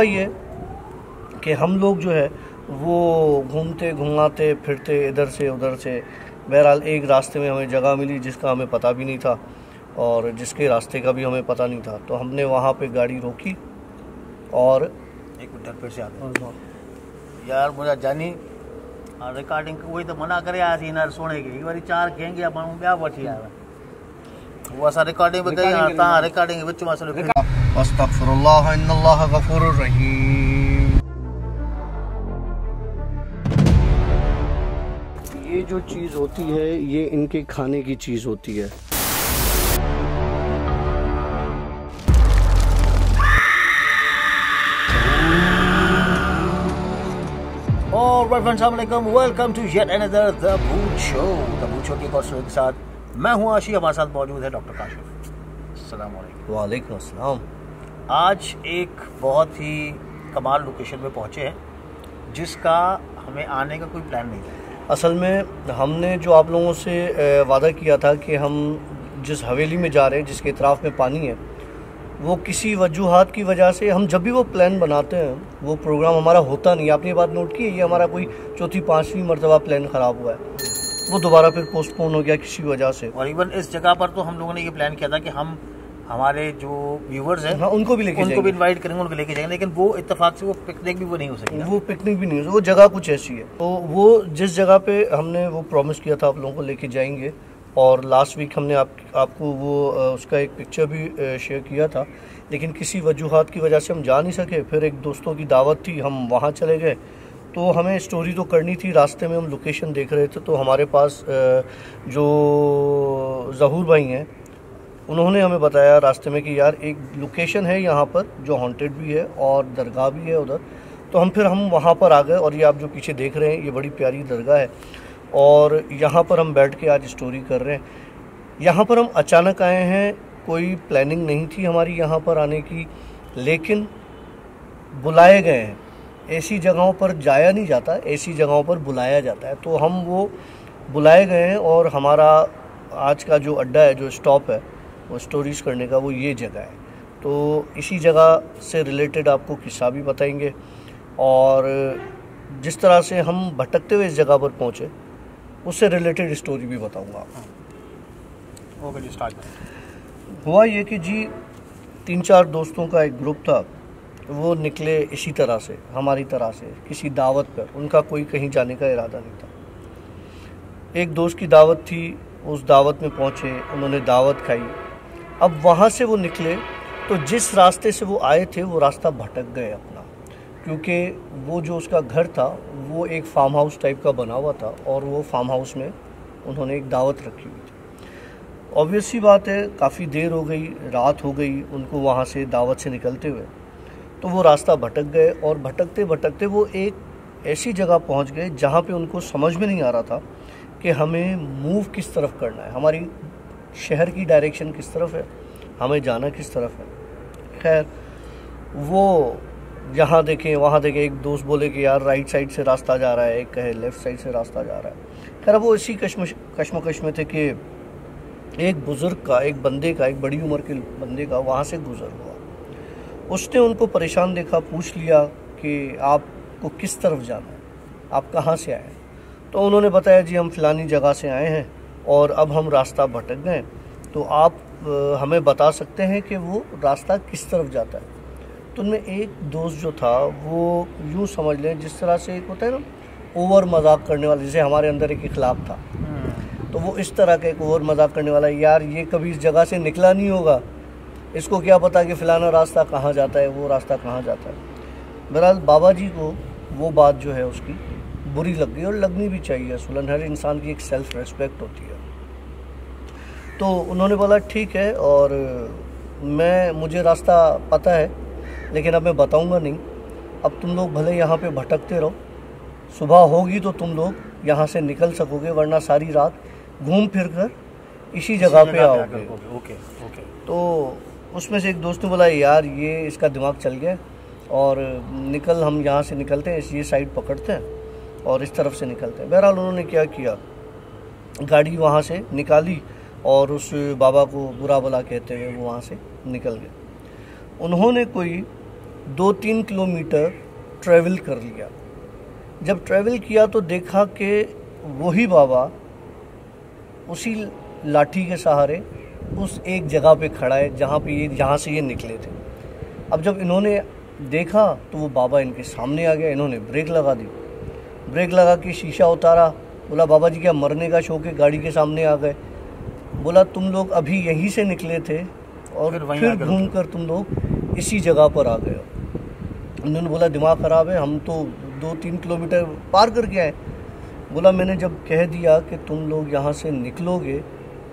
ये कि हम लोग जो है वो घूमते घुमाते फिरते इधर से उधर से, बहरहाल एक रास्ते में हमें जगह मिली जिसका हमें पता भी नहीं था और जिसके रास्ते का भी हमें पता नहीं था। तो हमने वहाँ पे गाड़ी रोकी और एक मिनट फिर से आते यार मुझे जानी रिकॉर्डिंग वही तो मना करे यार सीनर सोने की एक बार चार कहेंगे अपन क्या बैठी यार वो असा रिकॉर्डिंग बताइए हां रिकॉर्डिंग विच में असले अस्तगफिरुल्लाह इन्नल्लाह गफूरुर रहीम। ये जो चीज़ होती है ये इनके खाने की चीज़ होती है। Alright friends, अस्सलामुअलैकुम, welcome to yet another the boot show की कॉर्स के साथ मैं हूं आशी। हमारे साथ मौजूद है डॉक्टर काशिफ। अस्सलाम वालेकुम। वालेकुम अस्सलाम। आज एक बहुत ही कमाल लोकेशन पे पहुंचे हैं जिसका हमें आने का कोई प्लान नहीं था। असल में हमने जो आप लोगों से वादा किया था कि हम जिस हवेली में जा रहे हैं जिसके इतराफ़ में पानी है, वो किसी वजूहात की वजह से हम जब भी वो प्लान बनाते हैं वो प्रोग्राम हमारा होता नहीं। आपने ये बात नोट की है? ये हमारा कोई चौथी पांचवी मरतबा प्लान ख़राब हुआ है, वो दोबारा फिर पोस्टपोन हो गया किसी वजह से। और इवन इस जगह पर तो हम लोगों ने ये प्लान किया था कि हम हमारे जो व्यूवर्स हैं, हाँ, उनको भी इन्वाइट करेंगे, उनको लेके जाएंगे, लेकिन वो इत्तेफाक से वो पिकनिक भी वो नहीं हो सकी। वो पिकनिक भी नहीं हो, वो जगह कुछ ऐसी है। तो वो जिस जगह पे हमने वो प्रॉमिस किया था आप लोगों को लेके जाएंगे, और लास्ट वीक हमने आपको वो उसका एक पिक्चर भी शेयर किया था, लेकिन किसी वजूहात की वजह से हम जा नहीं सके। फिर एक दोस्तों की दावत थी, हम वहाँ चले गए। तो हमें स्टोरी तो करनी थी, रास्ते में हम लोकेशन देख रहे थे तो हमारे पास जो ज़हूर भाई हैं उन्होंने हमें बताया रास्ते में कि यार एक लोकेशन है यहाँ पर जो हॉन्टेड भी है और दरगाह भी है उधर। तो हम वहाँ पर आ गए और ये आप जो पीछे देख रहे हैं ये बड़ी प्यारी दरगाह है और यहाँ पर हम बैठ के आज स्टोरी कर रहे हैं। यहाँ पर हम अचानक आए हैं, कोई प्लानिंग नहीं थी हमारी यहाँ पर आने की, लेकिन बुलाए गए हैं। ऐसी जगहों पर जाया नहीं जाता, ऐसी जगहों पर बुलाया जाता है। तो हम वो बुलाए गए हैं और हमारा आज का जो अड्डा है, जो स्टॉप है वो स्टोरीज करने का, वो ये जगह है। तो इसी जगह से रिलेटेड आपको किस्सा भी बताएंगे और जिस तरह से हम भटकते हुए इस जगह पर पहुँचे उससे रिलेटेड स्टोरी भी बताऊँगा आपको। ओके जी, स्टार्ट। हुआ ये कि जी 3-4 दोस्तों का एक ग्रुप था, वो निकले इसी तरह से, हमारी तरह से, किसी दावत पर। उनका कोई कहीं जाने का इरादा नहीं था। एक दोस्त की दावत थी, उस दावत में पहुंचे, उन्होंने दावत खाई। अब वहाँ से वो निकले तो जिस रास्ते से वो आए थे वो रास्ता भटक गए अपना, क्योंकि वो जो उसका घर था वो एक फार्म हाउस टाइप का बना हुआ था और वो फार्म हाउस में उन्होंने एक दावत रखी हुई थी। ऑब्वियस सी बात है, काफ़ी देर हो गई, रात हो गई उनको वहाँ से दावत से निकलते हुए। तो वो रास्ता भटक गए और भटकते भटकते वो एक ऐसी जगह पहुँच गए जहाँ पे उनको समझ में नहीं आ रहा था कि हमें मूव किस तरफ करना है, हमारी शहर की डायरेक्शन किस तरफ है, हमें जाना किस तरफ है। खैर वो यहाँ देखें वहाँ देखें, एक दोस्त बोले कि यार राइट साइड से रास्ता जा रहा है, एक कहे लेफ़्ट साइड से रास्ता जा रहा है। खैर वो इसी कश्मकश में थे कि एक बुज़ुर्ग का, एक बंदे का, एक बड़ी उम्र के बंदे का वहाँ से गुजर हुआ। उसने उनको परेशान देखा, पूछ लिया कि आपको किस तरफ जाना है, आप कहाँ से आए हैं। तो उन्होंने बताया जी हम फ़लानी जगह से आए हैं और अब हम रास्ता भटक गए, तो आप हमें बता सकते हैं कि वो रास्ता किस तरफ जाता है। तो उनमें एक दोस्त जो था वो यूँ समझ लें जिस तरह से एक होता है ना ओवर मजाक करने वाला, जैसे हमारे अंदर एक इखलाक था, तो वो इस तरह का एक ओवर मजाक करने वाला, यार ये कभी इस जगह से निकला नहीं होगा, इसको क्या पता कि फ़लाना रास्ता कहाँ जाता है, वो रास्ता कहाँ जाता है। बहरहाल बाबा जी को वो बात जो है उसकी बुरी लग गई और लगनी भी चाहिए। असूलन हर इंसान की एक सेल्फ़ रेस्पेक्ट होती है। तो उन्होंने बोला ठीक है, और मुझे रास्ता पता है लेकिन अब मैं बताऊंगा नहीं, अब तुम लोग भले यहाँ पे भटकते रहो, सुबह होगी तो तुम लोग यहाँ से निकल सकोगे, वरना सारी रात घूम फिर कर इसी जगह पे आओगे। ओके। तो उसमें से एक दोस्त ने बोला यार ये इसका दिमाग चल गया और हम यहाँ से निकलते हैं, ये साइड पकड़ते हैं और इस तरफ से निकलते हैं। बहरहाल उन्होंने क्या किया, गाड़ी वहाँ से निकाली और उस बाबा को बुरा भला कहते हुए वो वहाँ से निकल गए। उन्होंने कोई 2-3 किलोमीटर ट्रैवल कर लिया। जब ट्रैवल किया तो देखा कि वही बाबा उसी लाठी के सहारे उस एक जगह पे खड़ा है जहाँ से ये निकले थे। अब जब इन्होंने देखा तो वो बाबा इनके सामने आ गया। इन्होंने ब्रेक लगा दी, ब्रेक लगा के शीशा उतारा। बोला बाबा जी क्या मरने का शौक है, गाड़ी के सामने आ गए। बोला तुम लोग अभी यहीं से निकले थे और फिर घूम कर तुम लोग इसी जगह पर आ गए हो। उन्होंने बोला दिमाग ख़राब है, हम तो 2-3 किलोमीटर पार करके आए। बोला मैंने जब कह दिया कि तुम लोग यहाँ से निकलोगे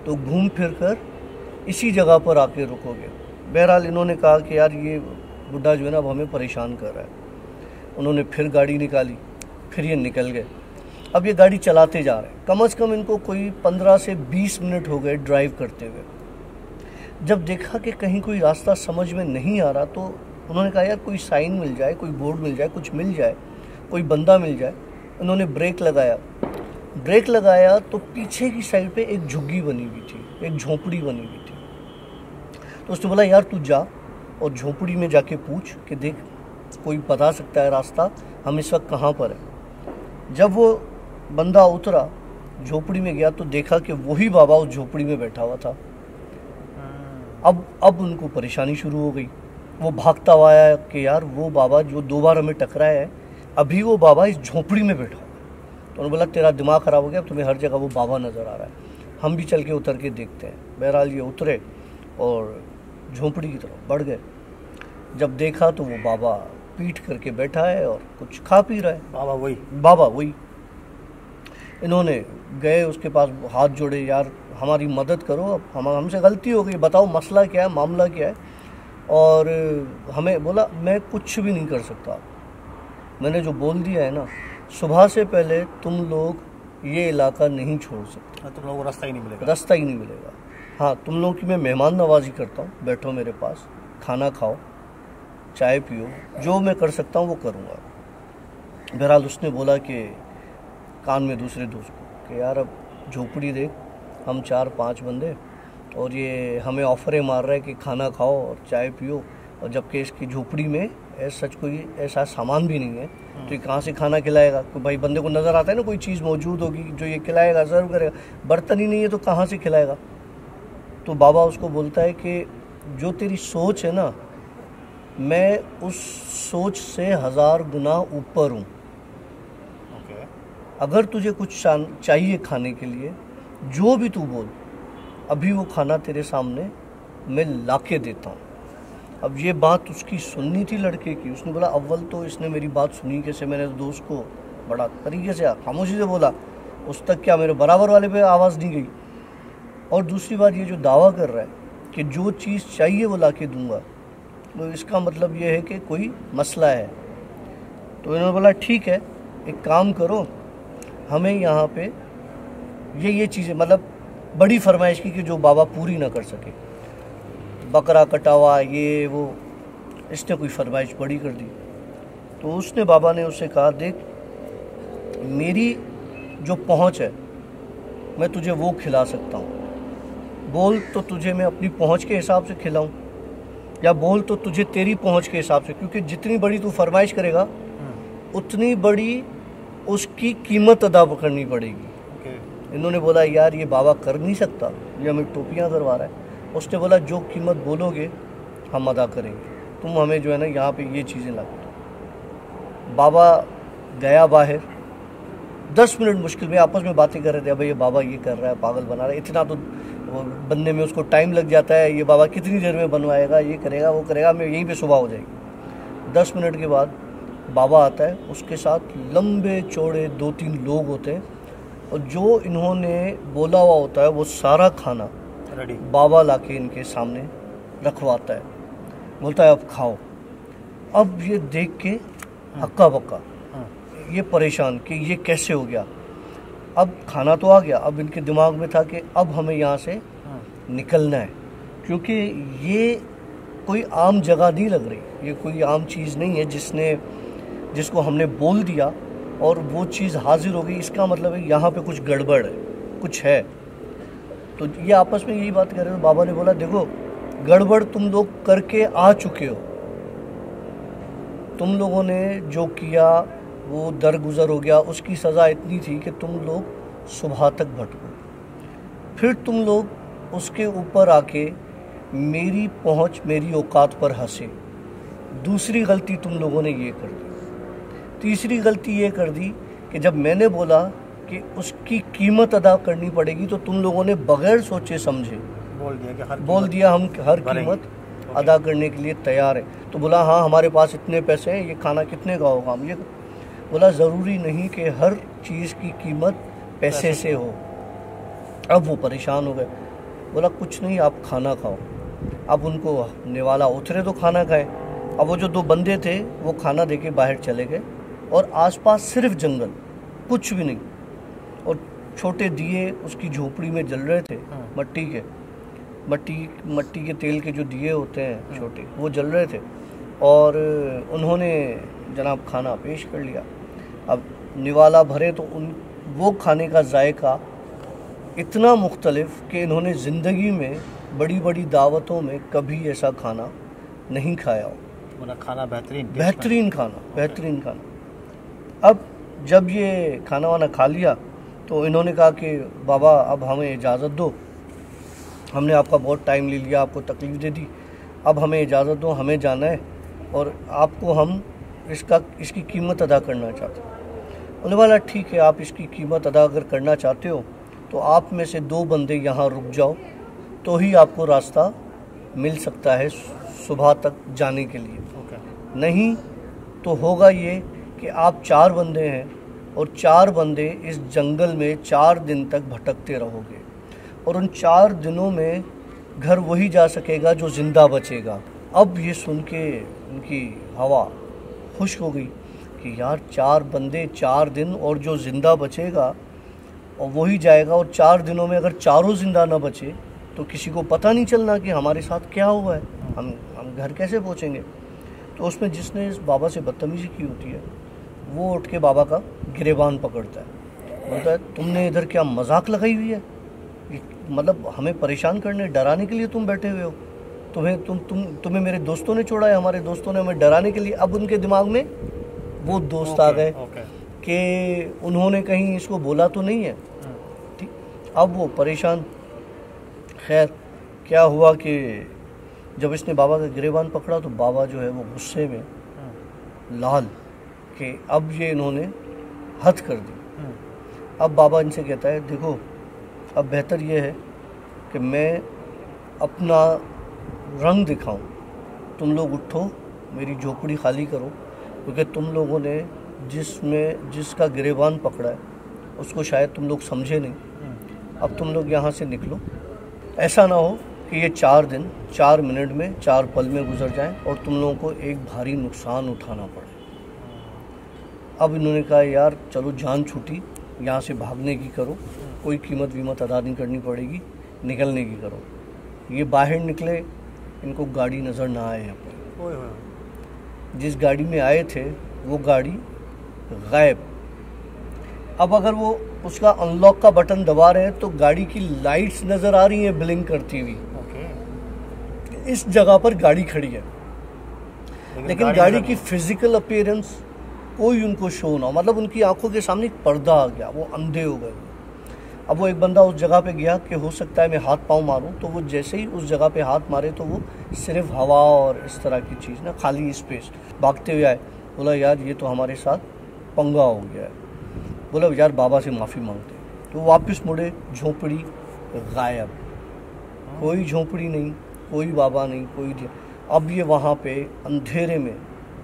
तो घूम फिर कर इसी जगह पर आके रुकोगे। बहरहाल इन्होंने कहा कि यार ये बुढ़ा जो है ना अब हमें परेशान कर रहा है। उन्होंने फिर गाड़ी निकाली, फिर ये निकल गए। अब ये गाड़ी चलाते जा रहे हैं, कम से कम इनको कोई 15 से 20 मिनट हो गए ड्राइव करते हुए। जब देखा कि कहीं कोई रास्ता समझ में नहीं आ रहा तो उन्होंने कहा यार कोई साइन मिल जाए, कोई बोर्ड मिल जाए, कुछ मिल जाए, कोई बंदा मिल जाए। उन्होंने ब्रेक लगाया तो पीछे की साइड पे एक झुग्गी बनी हुई थी, एक झोपड़ी बनी हुई थी। तो उसने बोला यार तू जा और झोपड़ी में जाके पूछ कि देख कोई बता सकता है रास्ता, हम इस वक्त कहाँ पर है। जब वो बंदा उतरा, झोपड़ी में गया तो देखा कि वही बाबा उस झोपड़ी में बैठा हुआ था। अब उनको परेशानी शुरू हो गई। वो भागता हुआ आया कि यार वो बाबा जो 2 बार हमें टकराया है, अभी वो बाबा इस झोपड़ी में बैठा। तो उन्होंने बोला तेरा दिमाग ख़राब हो गया, तुम्हें हर जगह वो बाबा नज़र आ रहा है, हम भी चल के उतर के देखते हैं। बहरहाल ये उतरे और झोंपड़ी की तरफ बढ़ गए। जब देखा तो वो बाबा पीठ करके बैठा है और कुछ खा पी रहा है। बाबा वही। इन्होंने गए उसके पास, हाथ जोड़े, यार हमारी मदद करो, अब हमसे गलती हो गई, बताओ मसला क्या है, मामला क्या है। और हमें बोला मैं कुछ भी नहीं कर सकता, मैंने जो बोल दिया है ना, सुबह से पहले तुम लोग ये इलाका नहीं छोड़ सकते, तुम लोगों को रास्ता ही नहीं मिलेगा। हाँ तुम लोगों की मैं मेहमान नवाजी करता हूँ, बैठो मेरे पास, खाना खाओ, चाय पियो, जो मैं कर सकता हूँ वो करूँगा। बहरहाल उसने बोला कि कान में दूसरे दोस्त को कि यार अब झोपड़ी देख, हम 4-5 बंदे और ये हमें ऑफरें मार रहा है कि खाना खाओ और चाय पियो, और जबकि इसकी झोपड़ी में सच कोई ऐसा सामान भी नहीं है तो ये कहाँ से खाना खिलाएगा। तो भाई बंदे को नज़र आता है ना कोई चीज़ मौजूद होगी जो ये खिलाएगा, सर्व करेगा, बर्तन ही नहीं है तो कहाँ से खिलाएगा। तो बाबा उसको बोलता है कि जो तेरी सोच है ना, मैं उस सोच से 1000 गुना ऊपर हूँ। अगर तुझे कुछ चाहिए खाने के लिए, जो भी तू बोल, अभी वो खाना तेरे सामने मैं लाके देता हूँ। अब ये बात उसकी सुननी थी लड़के की। उसने बोला अव्वल तो इसने मेरी बात सुनी कैसे, मैंने दोस्त को बड़ा तरीके से खामोशी से बोला, उस तक क्या मेरे बराबर वाले पे आवाज़ नहीं गई। और दूसरी बात ये जो दावा कर रहा है कि जो चीज़ चाहिए वो लाके दूंगा, तो इसका मतलब ये है कि कोई मसला है। तो इन्होंने बोला ठीक है, एक काम करो, हमें यहाँ पे ये चीज़ें, मतलब बड़ी फरमाइश की कि जो बाबा पूरी ना कर सके, बकरा कटा हुआ ये वो, इसने कोई फरमाइश बड़ी कर दी। तो उसने बाबा ने उससे कहा देख मेरी जो पहुँच है मैं तुझे वो खिला सकता हूँ, बोल तो तुझे मैं अपनी पहुँच के हिसाब से खिलाऊँ, या बोल तो तुझे तेरी पहुँच के हिसाब से, क्योंकि जितनी बड़ी तू फरमाइश करेगा उतनी बड़ी उसकी कीमत अदा करनी पड़ेगी। इन्होंने बोला यार ये बाबा कर नहीं सकता, ये हमें टोपियाँ करवा रहा है। उसने बोला जो कीमत बोलोगे हम अदा करेंगे, तुम हमें जो है ना यहाँ पे ये चीज़ें ला दो। बाबा गया बाहर, 10 मिनट मुश्किल में आपस में बातें कर रहे थे, भाई ये बाबा ये कर रहा है, पागल बना रहा है, इतना तो बनने में उसको टाइम लग जाता है, ये बाबा कितनी देर में बनवाएगा, ये करेगा वो करेगा, मैं यहीं पे सुबह हो जाएगी। 10 मिनट के बाद बाबा आता है, उसके साथ लंबे चौड़े 2-3 लोग होते हैं, और जो इन्होंने बोला हुआ होता है वो सारा खाना रेडी बाबा लाके इनके सामने रखवाता है, बोलता है अब खाओ। अब ये देख के हक्का बक्का, ये परेशान कि ये कैसे हो गया। अब खाना तो आ गया, अब इनके दिमाग में था कि अब हमें यहाँ से निकलना है, क्योंकि ये कोई आम जगह नहीं लग रही, ये कोई आम चीज़ नहीं है जिसको हमने बोल दिया और वो चीज़ हाजिर हो गई, इसका मतलब है यहाँ पे कुछ गड़बड़ है, कुछ है। तो ये आपस में यही बात कर रहे हो। बाबा ने बोला देखो गड़बड़ तुम लोग करके आ चुके हो, तुम लोगों ने जो किया वो दरगुजर हो गया, उसकी सज़ा इतनी थी कि तुम लोग सुबह तक भटको, फिर तुम लोग उसके ऊपर आके मेरी पहुंच, मेरी औकात पर हंसे। दूसरी गलती तुम लोगों ने ये कर दी। तीसरी गलती ये कर दी कि जब मैंने बोला कि उसकी कीमत अदा करनी पड़ेगी तो तुम लोगों ने बगैर सोचे समझे बोल दिया हम हर कीमत अदा करने के लिए तैयार है। तो बोला हाँ हमारे पास इतने पैसे हैं, ये खाना कितने का होगा, हम ये बोला ज़रूरी नहीं कि हर चीज़ की कीमत पैसे से हो। अब वो परेशान हो गए, बोला कुछ नहीं आप खाना खाओ। अब उनको निवाला उतरे तो खाना खाए। अब वो जो दो बंदे थे वो खाना देके बाहर चले गए और आसपास सिर्फ जंगल, कुछ भी नहीं, और छोटे दिए उसकी झोपड़ी में जल रहे थे, मट्टी के तेल के जो दिए होते हैं छोटे, वो जल रहे थे। और उन्होंने जनाब खाना पेश कर लिया। अब निवाला भरे तो वो खाने का जायका इतना मुख्तलिफ कि इन्होंने ज़िंदगी में बड़ी बड़ी दावतों में कभी ऐसा खाना नहीं खाया हो। खाना बेहतरीन खाना। अब जब ये खाना वाना खा लिया तो इन्होंने कहा कि बाबा अब हमें इजाज़त दो, हमने आपका बहुत टाइम ले लिया, आपको तकलीफ़ दे दी, अब हमें इजाज़त दो, हमें जाना है और आपको हम इसकी कीमत अदा करना चाहते हैं। उन्होंने बोला ठीक है, आप इसकी कीमत अदा अगर करना चाहते हो तो आप में से 2 बंदे यहाँ रुक जाओ तो ही आपको रास्ता मिल सकता है सुबह तक जाने के लिए। नहीं तो होगा ये कि आप 4 बंदे हैं और 4 बंदे इस जंगल में 4 दिन तक भटकते रहोगे और उन 4 दिनों में घर वही जा सकेगा जो ज़िंदा बचेगा। अब ये सुन के उनकी हवा खुश हो गई कि यार 4 बंदे 4 दिन और जो ज़िंदा बचेगा और वही जाएगा, और 4 दिनों में अगर चारों ज़िंदा ना बचे तो किसी को पता नहीं चलना कि हमारे साथ क्या हुआ है, हम घर कैसे पहुँचेंगे। तो उसमें जिसने इस बाबा से बदतमीज़ी की होती है वो उठ के बाबा का गिरेबान पकड़ता है, बोलता है तुमने इधर क्या मजाक लगाई हुई है, मतलब हमें परेशान करने डराने के लिए तुम बैठे हुए हो, तुम्हें मेरे दोस्तों ने छोड़ा है, हमारे दोस्तों ने हमें डराने के लिए। अब उनके दिमाग में वो दोस्त आ गए कि उन्होंने कहीं इसको बोला तो नहीं है, ठीक। अब वो परेशान। खैर क्या हुआ कि जब इसने बाबा का गिरेबान पकड़ा तो बाबा जो है वो गुस्से में लाल कि अब ये इन्होंने हद कर दी। अब बाबा इनसे कहता है देखो अब बेहतर ये है कि मैं अपना रंग दिखाऊं, तुम लोग उठो, मेरी झोपड़ी खाली करो, क्योंकि तुम लोगों ने जिसका गिरेबान पकड़ा है उसको शायद तुम लोग समझे नहीं। अब तुम लोग यहाँ से निकलो, ऐसा ना हो कि ये 4 दिन 4 मिनट में 4 पल में गुजर जाएं और तुम लोगों को एक भारी नुकसान उठाना पड़े। अब इन्होंने कहा यार चलो जान छूटी, यहाँ से भागने की करो, कोई कीमत अदा नहीं करनी पड़ेगी, निकलने की करो। ये बाहर निकले, इनको गाड़ी नज़र ना आए यहाँ पर। जिस गाड़ी में आए थे वो गाड़ी गायब। अब अगर वो उसका अनलॉक का बटन दबा रहे हैं तो गाड़ी की लाइट्स नज़र आ रही हैं ब्लिंक करती हुई। इस जगह पर गाड़ी खड़ी है, लेकिन गाड़ी की फिजिकल अपीयरेंस कोई उनको शो ना, मतलब उनकी आंखों के सामने एक पर्दा आ गया, वो अंधे हो गए। अब वो एक बंदा उस जगह पे गया कि हो सकता है मैं हाथ पाँव मारूं, तो वो जैसे ही उस जगह पे हाथ मारे तो वो सिर्फ हवा और इस तरह की चीज़ ना, खाली स्पेस। भागते हुए आए, बोला यार ये तो हमारे साथ पंगा हो गया है। बोला यार बाबा से माफ़ी मांगते। तो वापस मुड़े, झोपड़ी गायब, कोई झोपड़ी नहीं, कोई बाबा नहीं, कोई। अब ये वहाँ पे अंधेरे में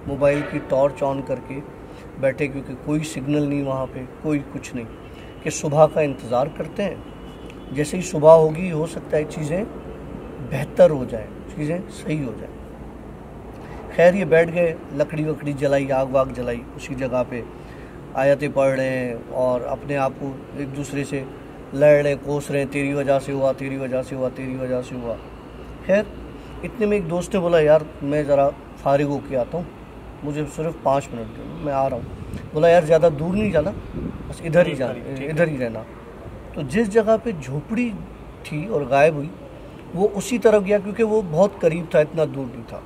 मोबाइल की टॉर्च ऑन करके बैठे, क्योंकि कोई सिग्नल नहीं वहाँ पे, कोई कुछ नहीं, कि सुबह का इंतज़ार करते हैं। जैसे ही सुबह होगी हो सकता है चीज़ें बेहतर हो जाए, चीज़ें सही हो जाए। खैर ये बैठ गए, लकड़ी वकड़ी जलाई, आग वाग जलाई, उसी जगह पे आयतें पढ़ रहे हैं और अपने आप को एक दूसरे से लड़ रहे, कोस रहे हैं, तेरी वजह से हुआ, तेरी वजह से हुआ, तेरी वजह से हुआ। खैर इतने में एक दोस्त ने बोला यार मैं ज़रा फारिग होके आता हूँ, मुझे सिर्फ 5 मिनट दो, मैं आ रहा हूँ। बोला यार ज़्यादा दूर नहीं जाना, बस इधर ही रहना। तो जिस जगह पे झोपड़ी थी और गायब हुई वो उसी तरफ गया, क्योंकि वो बहुत करीब था, इतना दूर नहीं था।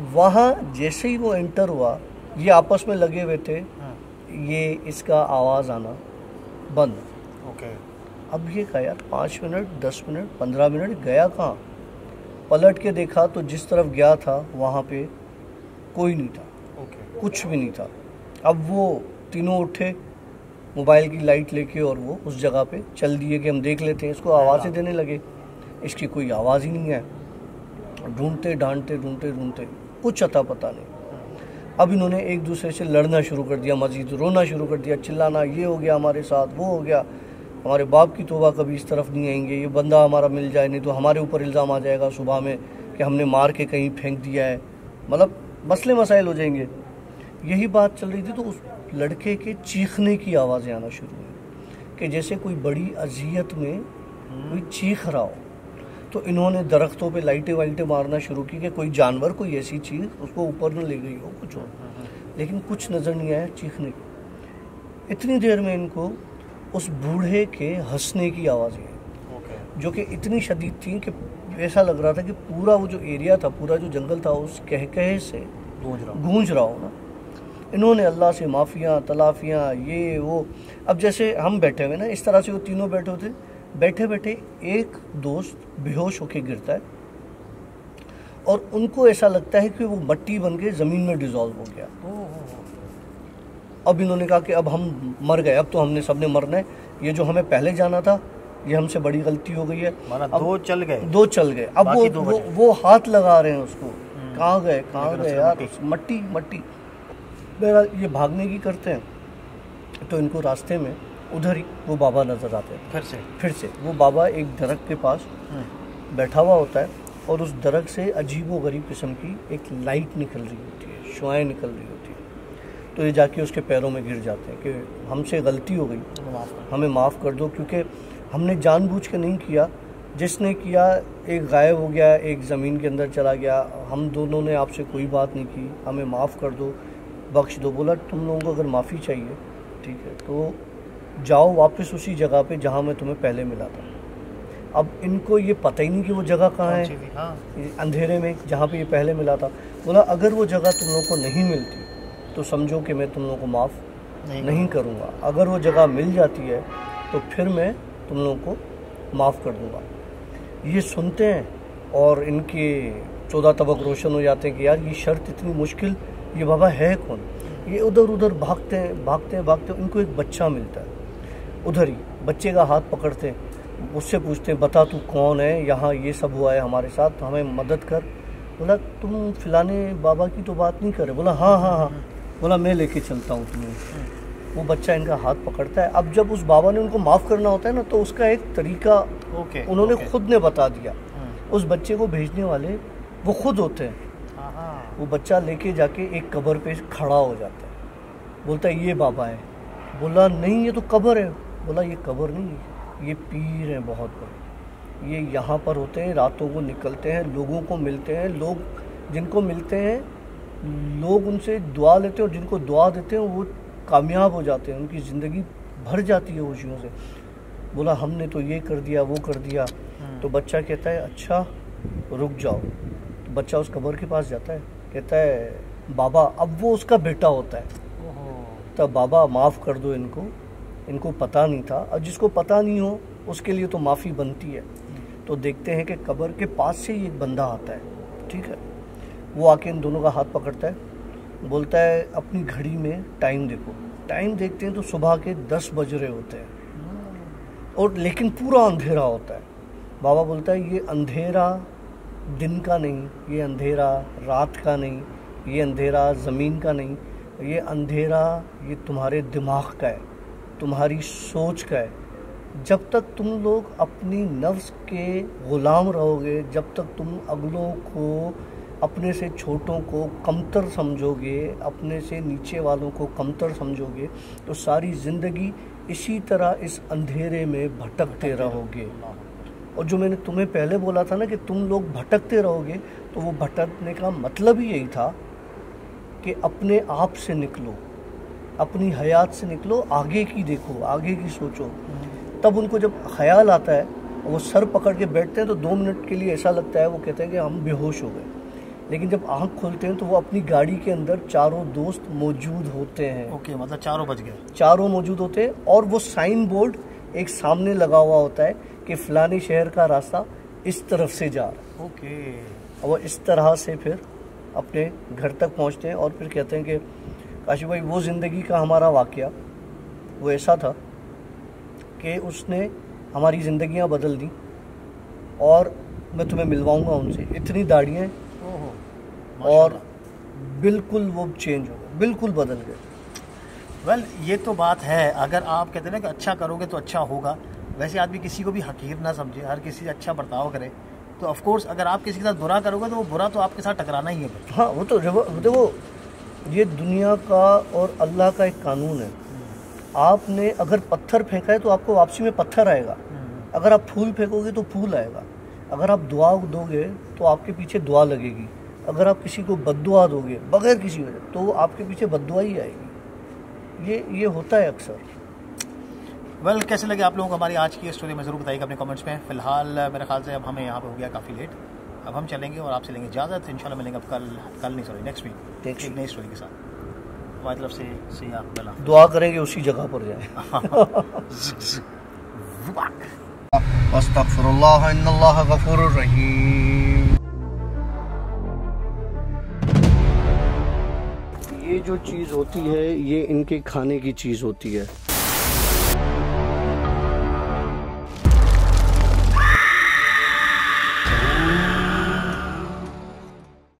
वहाँ जैसे ही वो एंटर हुआ, ये आपस में लगे हुए थे, ये इसका आवाज़ आना बंद। ओके। अब ये कहा यार 5 मिनट 10 मिनट 15 मिनट गया कहाँ? पलट के देखा तो जिस तरफ गया था वहाँ पे कोई नहीं था। ओके। कुछ भी नहीं था। अब वो तीनों उठे मोबाइल की लाइट लेके और वो उस जगह पे चल दिए कि हम देख लेते हैं। इसको आवाज़ें देने लगे, इसकी कोई आवाज़ ही नहीं है। ढूंढते ढूंढते कुछ अता पता नहीं। अब इन्होंने एक दूसरे से लड़ना शुरू कर दिया, मजीद रोना शुरू कर दिया, चिल्लाना, ये हो गया हमारे साथ, वो हो गया, हमारे बाप की तौबा कभी इस तरफ नहीं आएंगे, ये बंदा हमारा मिल जाए नहीं तो हमारे ऊपर इल्ज़ाम आ जाएगा सुबह में कि हमने मार के कहीं फेंक दिया है, मतलब मसले मसाइल हो जाएंगे। यही बात चल रही थी तो उस लड़के के चीखने की आवाज़ें आना शुरू हुई कि जैसे कोई बड़ी अजियत में कोई चीख रहा हो। तो इन्होंने दरख्तों पे लाइटें वाइटें मारना शुरू की कि कोई जानवर, कोई ऐसी चीज़ उसको ऊपर न ले गई हो, कुछ हो। लेकिन कुछ नज़र नहीं आया चीखने की। इतनी देर में इनको उस बूढ़े के हंसने की आवाज़ें आई, जो कि इतनी शदीद थी कि ऐसा लग रहा था कि पूरा वो जो एरिया था, पूरा जो जंगल था, उस कहकहे से गूंज रहा हो ना। इन्होंने अल्लाह से माफ़ियाँ तलाफ़ियाँ ये वो। अब जैसे हम बैठे हुए ना, इस तरह से वो तीनों बैठे होते, बैठे बैठे एक दोस्त बेहोश होके गिरता है और उनको ऐसा लगता है कि वो मट्टी बन के ज़मीन में डिज़ोल्व हो गया। अब इन्होंने कहा कि अब हम मर गए, अब तो हमने सबने मरना है, ये जो हमें पहले जाना था ये हमसे बड़ी गलती हो गई है। अब दो चल गए। अब वो हाथ लगा रहे हैं उसको, कहाँ गए यार, मट्टी। बहरहाल ये भागने की करते हैं तो इनको रास्ते में उधर ही वो बाबा नज़र आते हैं। फिर से वो बाबा एक दरख्त के पास बैठा हुआ होता है और उस दरख्त से अजीब व गरीब किस्म की एक लाइट निकल रही होती है, शुआएं निकल रही होती है। तो ये जाके उसके पैरों में गिर जाते हैं कि हमसे गलती हो गई, हमें माफ़ कर दो, क्योंकि हमने जानबूझ के नहीं किया, जिसने किया एक गायब हो गया, एक ज़मीन के अंदर चला गया, हम दोनों ने आपसे कोई बात नहीं की, हमें माफ़ कर दो, बख्श दो। बोला तुम लोगों को अगर माफ़ी चाहिए ठीक है तो जाओ वापस उसी जगह पे जहाँ मैं तुम्हें पहले मिला था। अब इनको ये पता ही नहीं कि वो जगह कहाँ है, अंधेरे में जहाँ पे ये पहले मिला था। बोला अगर वो जगह तुम लोगों को नहीं मिलती तो समझो कि मैं तुम लोगों को माफ़ नहीं करूँगा, अगर वो जगह मिल जाती है तो फिर मैं तुम लोगों को माफ़ कर दूँगा। ये सुनते हैं और इनके 14 तबक रोशन हो जाते हैं कि यार ये शर्त इतनी मुश्किल, ये बाबा है कौन। ये उधर उधर भागते हैं। उनको एक बच्चा मिलता है, उधर ही बच्चे का हाथ पकड़ते हैं, उससे पूछते हैं बता तू कौन है, यहाँ ये सब हुआ है हमारे साथ, हमें मदद कर। बोला तुम फिलाने बाबा की तो बात नहीं कर रहे। बोला हाँ। बोला मैं लेके चलता हूँ तुम्हें। वो बच्चा इनका हाथ पकड़ता है। अब जब उस बाबा ने उनको माफ़ करना होता है ना तो उसका एक तरीका उन्होंने खुद ने बता दिया। उस बच्चे को भेजने वाले वो खुद होते हैं। वो बच्चा लेके जाके एक कब्र पे खड़ा हो जाता है, बोलता है ये बाबा है। बोला नहीं ये तो कब्र है। बोला ये कब्र नहीं है, ये पीर हैं बहुत बड़े, ये यहाँ पर होते हैं, रातों को निकलते हैं, लोगों को मिलते हैं, लोग जिनको मिलते हैं लोग उनसे दुआ लेते हैं और जिनको दुआ देते हैं वो कामयाब हो जाते हैं, उनकी ज़िंदगी भर जाती है खुशियों से। बोला हमने तो ये कर दिया वो कर दिया। तो बच्चा कहता है अच्छा रुक जाओ। तो बच्चा उस कब्र के पास जाता है, कहता है बाबा, अब वो उसका बेटा होता है, तब बाबा माफ़ कर दो इनको पता नहीं था। और जिसको पता नहीं हो उसके लिए तो माफ़ी बनती है। तो देखते हैं कि कब्र के पास से ही एक बंदा आता है, ठीक है, वो आके इन दोनों का हाथ पकड़ता है, बोलता है अपनी घड़ी में टाइम देखो। टाइम देखते हैं तो सुबह के 10 बज रहे होते हैं और लेकिन पूरा अंधेरा होता है। बाबा बोलता है ये अंधेरा दिन का नहीं, ये अंधेरा रात का नहीं, ये अंधेरा ज़मीन का नहीं, ये अंधेरा ये तुम्हारे दिमाग का है, तुम्हारी सोच का है। जब तक तुम लोग अपनी नफ्स के ग़ुलाम रहोगे, जब तक तुम अगलों को, अपने से छोटों को कमतर समझोगे, अपने से नीचे वालों को कमतर समझोगे, तो सारी ज़िंदगी इसी तरह इस अंधेरे में भटकते रहोगे। और जो मैंने तुम्हें पहले बोला था ना कि तुम लोग भटकते रहोगे, तो वो भटकने का मतलब ही यही था कि अपने आप से निकलो, अपनी हयात से निकलो, आगे की देखो, आगे की सोचो। तब उनको जब ख्याल आता है और वो सर पकड़ के बैठते हैं तो 2 मिनट के लिए ऐसा लगता है, वो कहते हैं कि हम बेहोश हो गए। लेकिन जब आँख खोलते हैं तो वो अपनी गाड़ी के अंदर चारों दोस्त मौजूद होते हैं। ओके, मतलब चारों बच गए। चारों मौजूद होते हैं और वो साइन बोर्ड एक सामने लगा हुआ होता है कि फलानी शहर का रास्ता इस तरफ से जा रहा है। ओके। वो इस तरह से फिर अपने घर तक पहुंचते हैं और फिर कहते हैं कि काशिफ भाई वो ज़िंदगी का हमारा वाक़या वो ऐसा था कि उसने हमारी ज़िंदगियां बदल दी और मैं तुम्हें मिलवाऊंगा उनसे। इतनी दाढ़ियाँ और बिल्कुल वो चेंज हो गए, बिल्कुल बदल गए। वेल, ये तो बात है, अगर आप कहते हैं ना कि अच्छा करोगे तो अच्छा होगा। वैसे आदमी किसी को भी हकीर ना समझे, हर किसी से अच्छा बर्ताव करे। तो ऑफ कोर्स अगर आप किसी के साथ बुरा करोगे तो वो बुरा तो आपके साथ टकराना ही है। हाँ, वो तो देखो ये दुनिया का और अल्लाह का एक कानून है। आपने अगर पत्थर फेंका है तो आपको वापसी में पत्थर आएगा, अगर आप फूल फेंकोगे तो फूल आएगा, अगर आप दुआ दोगे तो आपके पीछे दुआ लगेगी, अगर आप किसी को बद्दुआ दोगे बगैर किसी वजह तो आपके पीछे बद्दुआ ही आएगी। ये होता है अक्सर। वेल, कैसे लगे आप लोगों को हमारी आज की स्टोरी में ज़रूर बताइएगा अपने कमेंट्स में। फिलहाल मेरे ख्याल से अब हमें यहाँ पे हो गया काफ़ी लेट, अब हम चलेंगे और आपसे लेंगे इजाज़त। इंशाल्लाह मिलेंगे अब कल नहीं, सॉरी नेक्स्ट वीक एक नई स्टोरी के साथ। हमारी तरफ से आप दुआ करेंगे उसी जगह पर जाए। अस्तगफिरुल्लाह इन्नल्लाह गफूरुर रहीम। ये जो चीज़ होती है ये इनके खाने की चीज़ होती है।